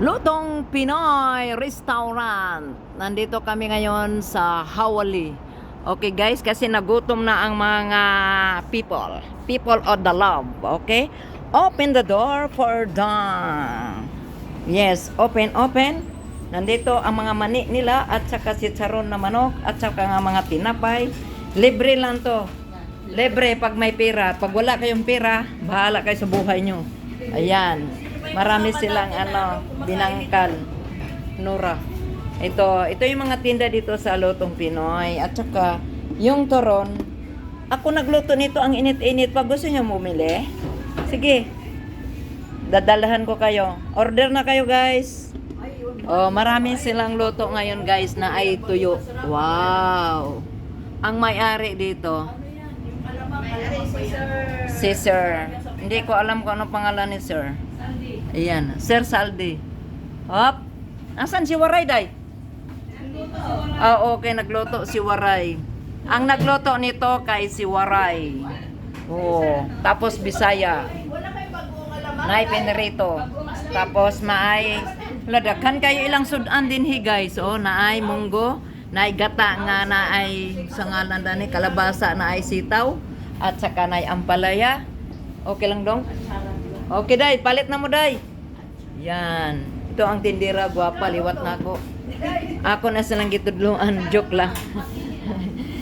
Lutong Pinoy Restaurant. Nandito kami ngayon sa Hawali. Okay guys, kasi nagutom na ang mga people. People of the love. Okay? Open the door for them. Yes, open. Nandito ang mga mani nila at saka si charon na manok at saka nga mga tinapay. Libre lang to. Libre pag may pera. Pag wala kayong pera, bahala kayo sa buhay nyo. Ayan. Marami silang binangkal. Nura. Ito yung mga tinda dito sa Lutong Pinoy. At saka, yung turon, ako nagluto nito, ang init-init. Pag gusto nyo bumili, sige, dadalahan ko kayo. Order na kayo guys. Oh, marami silang luto ngayon guys na ay tuyo. Wow. Ang may-ari dito, si Sir. Hindi ko alam kung ano pangalan ni Sir. Ayan, Sir Saldi. Hop. Asan si Waray, day? Okay, nagluto si Waray. Ang nagluto nito kay si Waray. Oh, tapos Bisaya. Nay Penrito. Tapos maay ladaghan kayo ilang sudan din hi guys. Oh, naay munggo, naay gata nga naay sa ngalan dani kalabasa naay sitaw at saka naay ampalaya. Okay lang dong? Okay, day. Palit na mo, day. Yan. Ito ang tindira. Guwapa. Liwat na ako. Ako na silang gitudluan. Joke lang.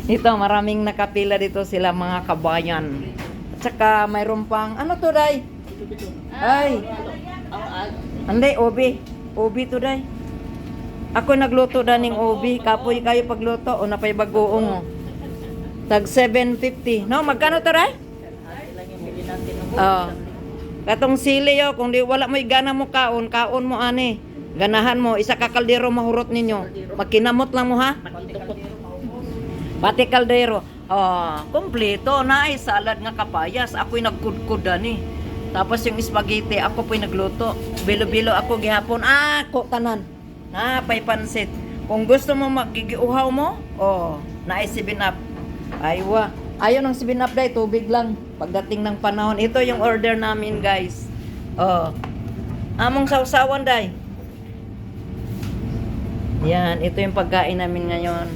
Ito, maraming nakapila dito sila mga kabayan. At saka, mayroon pang, ano to, day? Ay. Anday, obi. Obi to, day. Ako nagluto daning obi. Kapoy kayo pagluto. O napay bagoong. Tag 750. No, magkano to, day? Katong sili yo, kung di wala mo gana mo kaon mo ani. Ganahan mo, isa ka kaldero mahurot ninyo. Magkinamot lang mo ha. Pati kaldero. Kompleto na ay salad nga kapayas. Ako'y nagkudkod ani. Tapos yung spaghetti, ako po'y nagluto. Bilo-bilo ako gihapon. Ko tanan. Pay pansit. Kung gusto mo magigiuhaw mo, naay 7-up. Aywa. Ayaw ng 7-up day, tubig lang. Pagdating ng panahon, ito yung order namin guys. Among sausawan day. Yan, ito yung pagkain namin ngayon.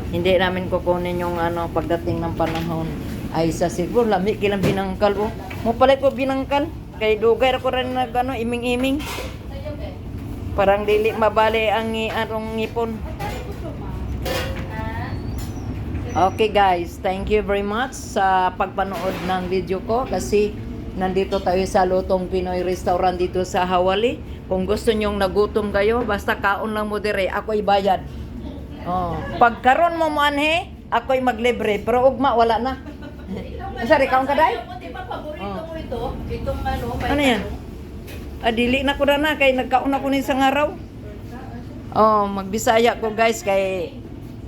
Hindi namin kukunin yung pagdating ng panahon. Ay sa siguro, lami kilang binangkal oh. Mupalit ko binangkal. Kay dugay ako rin iming-iming. Parang dili mabali ang ngipon. Okay guys, thank you very much sa pagpanood ng video ko kasi nandito tayo sa Lutong Pinoy Restaurant dito sa Hawali. Kung gusto nyong nagutom kayo, basta kaon lang mo dire, ako'y bayad. Pagkaron mo manhe, ako'y maglibre, pero ugma wala na. Sorry, kaon ka day? Paborito ko ito. Itong Ano yan? Dili na ko na kay nagkaon ako ni isang araw. Magbisaya ko guys kay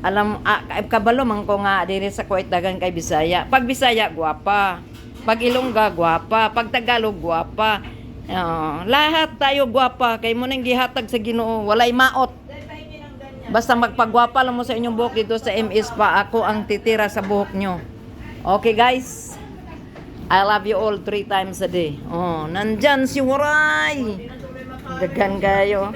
alam, kabalo man ko nga diri sa Kuwait dagan kay Bisaya. Pag Bisaya, guwapa. Pag Ilongga, guwapa. Pag Tagalog, guwapa. Lahat tayo guwapa. Kay mo nang gihatag sa Ginoo, walay maot. Basta magpagwapa lang mo sa inyong buhok dito sa MS pa. Ako ang titira sa buhok nyo. Okay guys? I love you all 3 times a day. Nandyan si Waray. Dagan kayo.